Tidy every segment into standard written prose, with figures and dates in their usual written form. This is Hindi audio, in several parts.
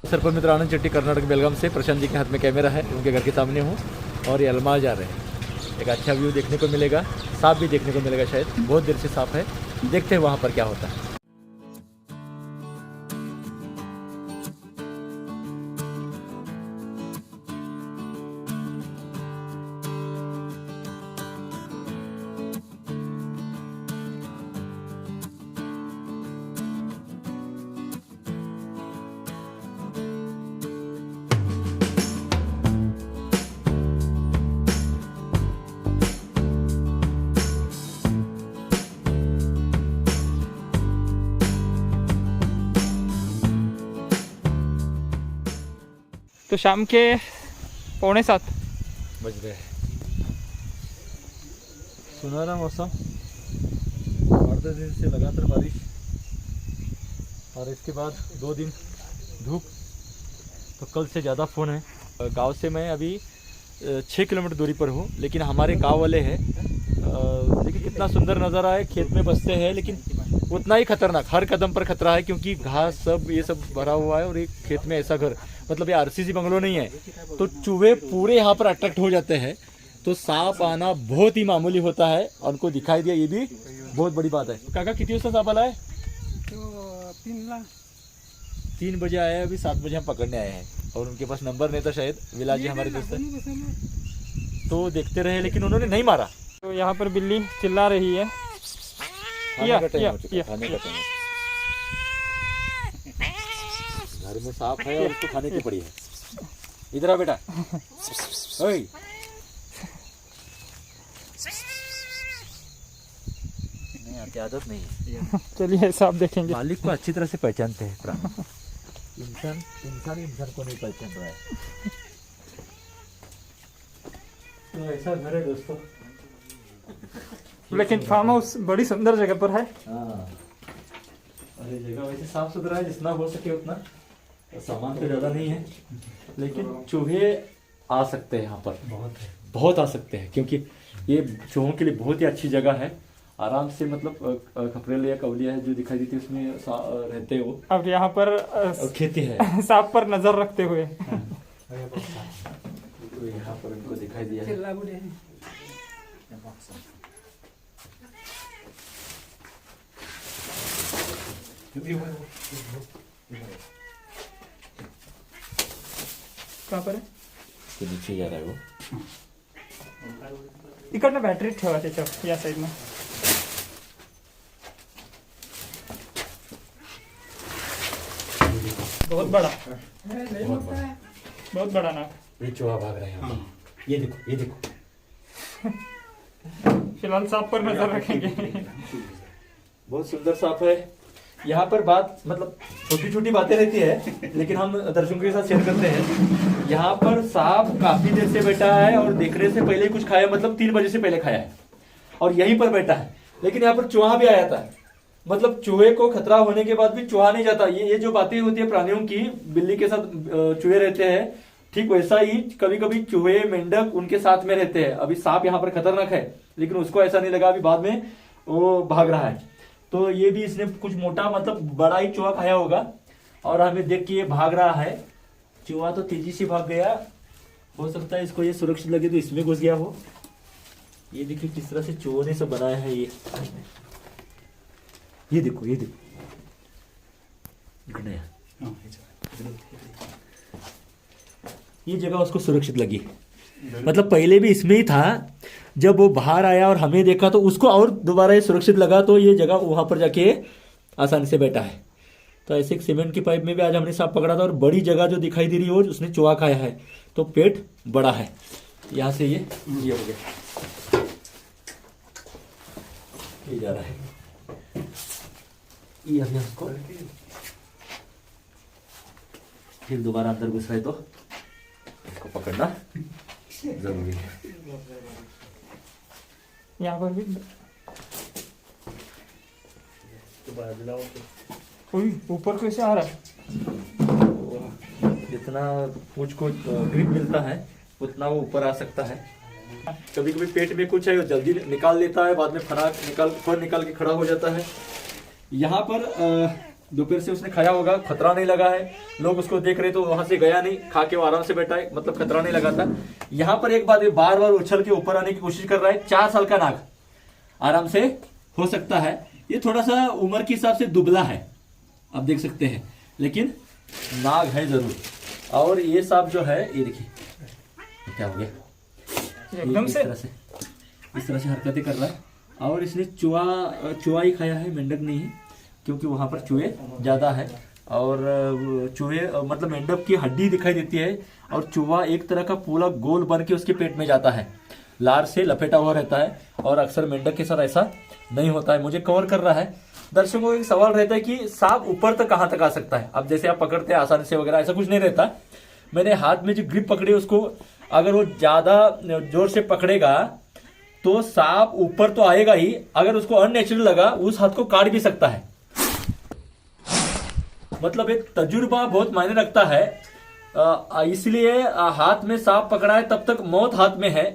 सरपंच मित्र आनंद चट्टी कर्नाटक बेलगाम से प्रशांत जी के हाथ में कैमरा है, उनके घर के सामने हूँ और ये अलमार जा रहे हैं। एक अच्छा व्यू देखने को मिलेगा, सांप भी देखने को मिलेगा, शायद बहुत देर से सांप है। देखते हैं वहाँ पर क्या होता है। तो शाम के 6:45 बज रहे हैं। सुनहरा मौसम, 8-10 दिन से लगातार बारिश और इसके बाद 2 दिन धूप। तो कल से ज़्यादा फ़ोन है। गांव से मैं अभी 6 किलोमीटर दूरी पर हूँ, लेकिन हमारे गांव वाले हैं। लेकिन कितना सुंदर नज़ारा है, खेत में बसते हैं, लेकिन उतना ही खतरनाक, हर कदम पर खतरा है, क्योंकि घास सब ये सब भरा हुआ है। और एक खेत में ऐसा घर, मतलब ये आरसीसी बंगलो नहीं है, तो चूहे पूरे यहाँ पर अट्रैक्ट हो जाते हैं। तो सांप आना बहुत ही मामूली होता है, उनको दिखाई दिया ये भी बहुत बड़ी बात है। काका कितनी वाजता सांप आला है? तो 3 बजे आए हैं, अभी 7 बजे हम पकड़ने आए हैं। और उनके पास नंबर नहीं था शायद, विलास जी हमारे दोस्त हैं, तो देखते रहे, लेकिन उन्होंने नहीं मारा। तो यहाँ पर बिल्ली चिल्ला रही है। खाने का टाइम हो चुका है, खाने का टाइम। घर में सांप है और उसको खाने की पड़ी है। इधर आ बेटा। ओए। नहीं यार, की आदत नहीं है। चलिए सांप देखेंगे। मालिक को अच्छी तरह से पहचानते हैं प्राणी। इंसान को नहीं पहचान रहा है। तो ऐसा घर है दोस्तों, लेकिन फार्म हाउस बड़ी सुंदर जगह पर है। हाँ, अरे जगह वैसे साफ सुथरा है, जितना हो सके उतना। सामान तो ज़्यादा नहीं है, लेकिन चूहे आ सकते हैं यहाँ पर, बहुत आ सकते हैं, क्योंकि ये चूहों के लिए बहुत ही अच्छी जगह है। आराम से, मतलब खपरेल या कवलिया है जो दिखाई देती है, उसमें रहते हैं वो। अब यहाँ पर और खेती है। सांप पर नजर रखते हुए तो यहाँ पर उनको दिखाई दिया है। कहाँ पर है? तो नीचे जा रहा है वो। इकडनं बॅटरी ठेवा त्याच्यावर, या साइड में। बहुत बड़ा, बहुत बड़ा नाक। ये चूहा भाग रहा है यहाँ पर। ये देखो, ये देखो। फिलहाल सांप पर नजर रखेंगे। बहुत सुंदर सांप है। यहाँ पर बात, मतलब छोटी छोटी बातें रहती है, लेकिन हम दर्शकों के साथ शेयर करते हैं। यहाँ पर सांप काफी देर से बैठा है और देखने से पहले कुछ खाया, मतलब 3 बजे से पहले खाया है और यहीं पर बैठा है। लेकिन यहाँ पर चूहा भी आया था, मतलब चूहे को खतरा होने के बाद भी चूहा नहीं जाता। ये जो बातें होती है प्राणियों की, बिल्ली के साथ चूहे रहते हैं, ठीक वैसा ही कभी कभी चूहे, मेंढक उनके साथ में रहते हैं। अभी सांप यहाँ पर खतरनाक है, लेकिन उसको ऐसा नहीं लगा, अभी बाद में वो भाग रहा है। तो ये भी इसने कुछ मोटा, मतलब बड़ा ही चूहा खाया होगा और हमें देख के ये भाग रहा है। चूहा तो तेजी से भाग गया, हो सकता है इसको ये सुरक्षित लगे तो इसमें घुस गया हो। ये देखिए किस तरह से चूहों ने सब बनाया है। ये देखो, ये देखो, ये जगह उसको सुरक्षित लगी। मतलब पहले भी इसमें ही था, जब वो बाहर आया और हमें देखा तो उसको और दोबारा ये सुरक्षित लगा, तो ये जगह वहां पर जाके आसानी से बैठा है। तो ऐसे एक सीमेंट की पाइप में भी आज हमने सांप पकड़ा था, और बड़ी जगह जो दिखाई दे रही है उसने चूहा खाया है, तो पेट बड़ा है। यहाँ से ये हो गया, ये जा रहा है, ये अभी हमको फिर दोबारा अंदर घुस रहे, तो इसको पकड़ना जरूरी है। यहाँ पर भी ऊपर कैसे आ रहा है? जितना पूंछ को ग्रिप मिलता है उतना वो ऊपर आ सकता है। कभी कभी पेट में कुछ है वो जल्दी निकाल लेता है, बाद में फर निकाल के खड़ा हो जाता है। यहाँ पर दोपहर से उसने खाया होगा, खतरा नहीं लगा है, लोग उसको देख रहे तो वहां से गया नहीं, खा के वो आराम से बैठा है, मतलब खतरा नहीं लगा था। यहाँ पर एक बात, बार बार उछल के ऊपर आने की कोशिश कर रहा है। 4 साल का नाग आराम से हो सकता है। ये थोड़ा सा उम्र के हिसाब से दुबला है, आप देख सकते हैं, लेकिन नाग है जरूर। और ये सांप जो है, ये देखिए क्या हो गया, एकदम से इस तरह से हरकतें कर रहा है। और इसने चूहा ही खाया है, मेंढक नहीं है, क्योंकि वहां पर चूहे ज्यादा है। और चूहे मतलब मेंढक की हड्डी दिखाई देती है, और चूहा एक तरह का पूरा गोल बन के उसके पेट में जाता है, लार से लपेटा हुआ रहता है। और अक्सर मेंढक के साथ ऐसा नहीं होता है। मुझे कवर कर रहा है। दर्शकों को एक सवाल रहता है कि सांप ऊपर तक कहां तक आ सकता है। अब जैसे आप पकड़ते हैं आसानी से वगैरह, ऐसा कुछ नहीं रहता। मैंने हाथ में जो ग्रिप पकड़ी उसको, अगर वो ज्यादा जोर से पकड़ेगा तो सांप ऊपर तो आएगा ही, अगर उसको अननेचुरल लगा उस हाथ को काट भी सकता है। मतलब एक तजुर्बा बहुत मायने रखता है। इसलिए हाथ में सांप पकड़ा है तब तक मौत हाथ में है,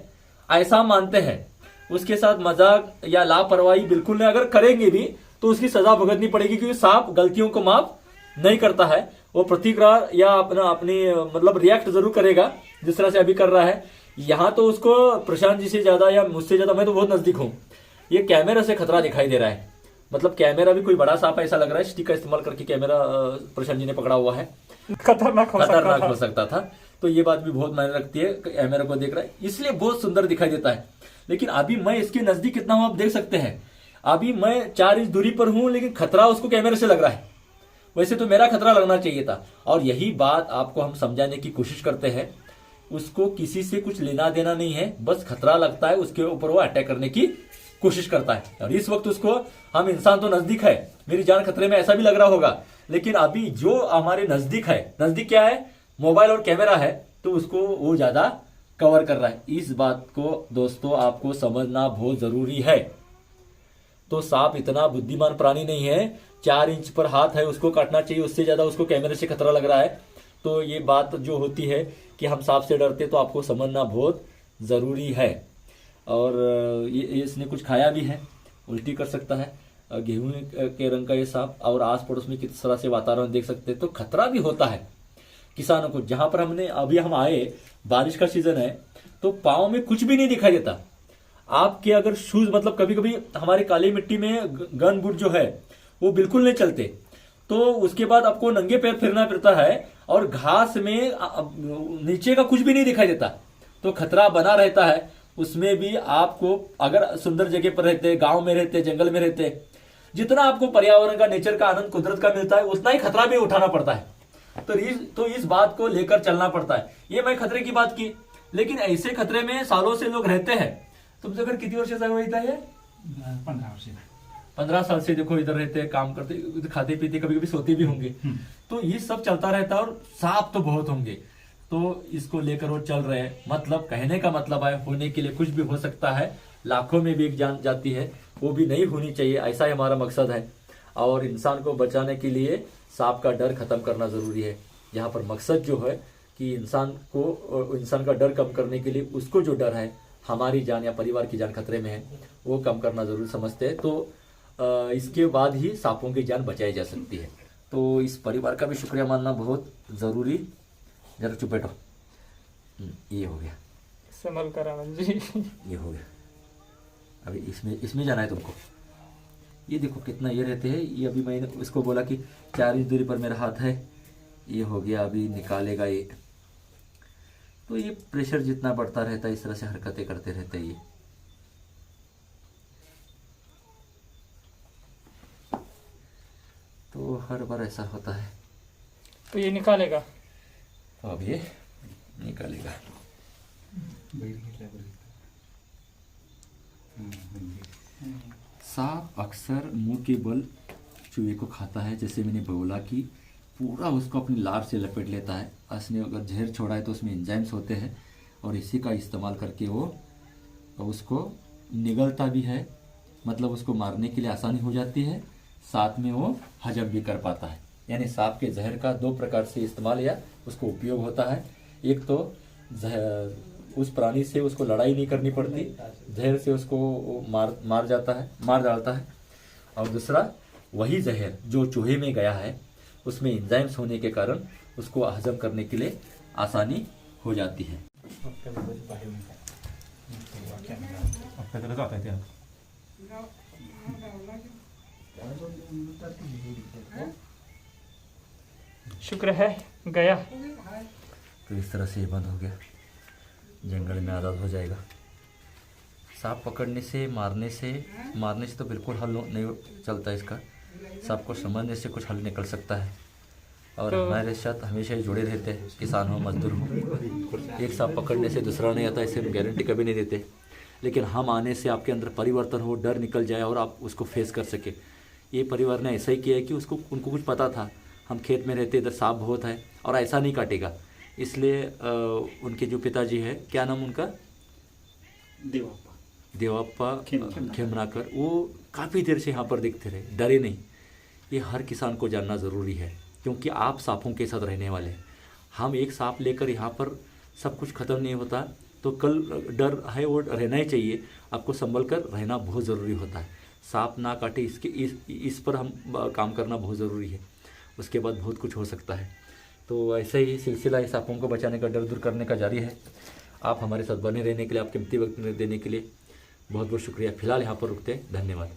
ऐसा मानते हैं। उसके साथ मजाक या लापरवाही बिल्कुल नहीं, अगर करेंगे भी तो उसकी सजा भुगतनी पड़ेगी, क्योंकि सांप गलतियों को माफ नहीं करता है। वो प्रतिक्रिया या अपनी मतलब रिएक्ट जरूर करेगा, जिस तरह से अभी कर रहा है। यहाँ तो उसको प्रशांत जी से ज्यादा या मुझसे ज्यादा, मैं तो बहुत नजदीक हूँ, ये कैमरा से खतरा दिखाई दे रहा है। मतलब कैमरा भी कोई बड़ा सांप ऐसा लग रहा है, स्टिक का इस्तेमाल करके कैमरा प्रशांत जी ने पकड़ा हुआ है, खतरनाक हो सकता था। तो ये बात भी बहुत मायने रखती है। कैमरा को देख रहा है इसलिए बहुत सुंदर दिखाई देता है। लेकिन अभी मैं इसके नजदीक कितना हूं आप देख सकते हैं। अभी मैं 4 इंच दूरी पर हूं, लेकिन खतरा उसको कैमरे से लग रहा है। वैसे तो मेरा खतरा लगना चाहिए था। और यही बात आपको हम समझाने की कोशिश करते हैं। उसको किसी से कुछ लेना देना नहीं है, बस खतरा लगता है, उसके ऊपर वो अटैक करने की कोशिश करता है। और इस वक्त उसको, हम इंसान तो नजदीक है, मेरी जान खतरे में, ऐसा भी लग रहा होगा। लेकिन अभी जो हमारे नजदीक है, नजदीक क्या है, मोबाइल और कैमरा है, तो उसको वो ज्यादा कवर कर रहा है। इस बात को दोस्तों आपको समझना बहुत जरूरी है। तो सांप इतना बुद्धिमान प्राणी नहीं है, 4 इंच पर हाथ है, उसको काटना चाहिए, उससे ज्यादा उसको कैमरे से खतरा लग रहा है। तो ये बात जो होती है कि हम सांप से डरते, तो आपको समझना बहुत जरूरी है। और ये इसने कुछ खाया भी है, उल्टी कर सकता है। गेहूं के रंग का ये सांप, और आस पड़ोस में किस तरह से वातावरण देख सकते हैं। तो खतरा भी होता है किसानों को। जहां पर अभी हम आए, बारिश का सीजन है, तो पाँव में कुछ भी नहीं दिखाई देता। आपके अगर शूज, मतलब कभी कभी हमारे काली मिट्टी में गन बूट जो है वो बिल्कुल नहीं चलते, तो उसके बाद आपको नंगे पैर फिरना पड़ता है, और घास में नीचे का कुछ भी नहीं दिखाई देता। तो खतरा बना रहता है। उसमें भी आपको, अगर सुंदर जगह पर रहते, गांव में रहते, जंगल में रहते, जितना आपको पर्यावरण का, नेचर का आनंद, कुदरत का मिलता है, उतना ही खतरा भी उठाना पड़ता है। तो इस बात को लेकर चलना पड़ता है। ये मैं खतरे की बात की, लेकिन ऐसे खतरे में सालों से लोग रहते हैं। तुमसे अगर कितनी वर्ष से हुआ है? 15 साल से देखो इधर रहते हैं, काम करते, खाते पीते, कभी कभी सोते भी होंगे। तो ये सब चलता रहता है। और सांप तो बहुत होंगे, तो इसको लेकर वो चल रहे हैं। मतलब कहने का मतलब है, होने के लिए कुछ भी हो सकता है। लाखों में भी एक जान जाती है, वो भी नहीं होनी चाहिए, ऐसा ही हमारा मकसद है। और इंसान को बचाने के लिए सांप का डर खत्म करना जरूरी है। यहाँ पर मकसद जो है कि इंसान का डर कम करने के लिए, उसको जो डर है हमारी जान या परिवार की जान खतरे में है, वो कम करना जरूरी समझते हैं। तो इसके बाद ही सांपों की जान बचाई जा सकती है। तो इस परिवार का भी शुक्रिया मानना बहुत जरूरी। जरा चुप बैठो। ये हो गया, संभल कर आनंद जी। ये हो गया। अभी इसमें जाना है तुमको। ये देखो कितना ये रहते हैं। ये अभी मैंने इसको बोला कि 4 इंच दूरी पर मेरा हाथ है, ये हो गया, अभी निकालेगा ये। तो ये प्रेशर जितना बढ़ता रहता है, इस तरह से हरकतें करते रहते हैं ये। तो हर बार ऐसा होता है। तो ये निकालेगा, तो अब ये निकालेगा। सांप अक्सर मुंह के बल चूहे को खाता है। जैसे मैंने बोला कि पूरा उसको अपनी लार से लपेट लेता है। उसने अगर जहर छोड़ा है तो उसमें एंजाइम्स होते हैं, और इसी का इस्तेमाल करके वो उसको निगलता भी है। मतलब उसको मारने के लिए आसानी हो जाती है, साथ में वो हजम भी कर पाता है। यानी सांप के जहर का 2 प्रकार से इस्तेमाल या उसको उपयोग होता है। एक तो उस प्राणी से उसको लड़ाई नहीं करनी पड़ती, जहर से उसको मार डालता है। और दूसरा, वही जहर जो चूहे में गया है उसमें एंजाइम्स होने के कारण उसको हजम करने के लिए आसानी हो जाती है। शुक्र है गया। तो इस तरह से ये बंद हो गया, जंगल में आज़ाद हो जाएगा। सांप पकड़ने से मारने से तो बिल्कुल हल नहीं चलता इसका। सांप को समझने से कुछ हल निकल सकता है। और तो हमारे साथ हमेशा ही जुड़े रहते हैं, किसान हो मजदूर हो। एक सांप पकड़ने से दूसरा नहीं आता, इसे हम गारंटी कभी नहीं देते, लेकिन हम आने से आपके अंदर परिवर्तन हो, डर निकल जाए और आप उसको फेस कर सके। ये परिवार ने ऐसा ही किया है कि उनको कुछ पता था, हम खेत में रहते, इधर सांप बहुत है और ऐसा नहीं काटेगा, इसलिए उनके जो पिताजी है, क्या नाम उनका, देवाप्पा खेमनाकर, वो काफ़ी देर से यहाँ पर दिखते रहे, डरे नहीं। ये हर किसान को जानना ज़रूरी है, क्योंकि आप सांपों के साथ रहने वाले हैं। हम एक सांप लेकर यहाँ पर सब कुछ ख़त्म नहीं होता, तो कल डर है वो रहना ही चाहिए। आपको संभल कर रहना बहुत ज़रूरी होता है। सांप ना काटे इस पर हम काम करना बहुत ज़रूरी है, उसके बाद बहुत कुछ हो सकता है। तो ऐसे ही सिलसिला है सांपों को बचाने का, डर दूर करने का जारी है। आप हमारे साथ बने रहने के लिए, आप कीमती वक्त देने के लिए बहुत बहुत शुक्रिया। फिलहाल यहाँ पर रुकते हैं, धन्यवाद।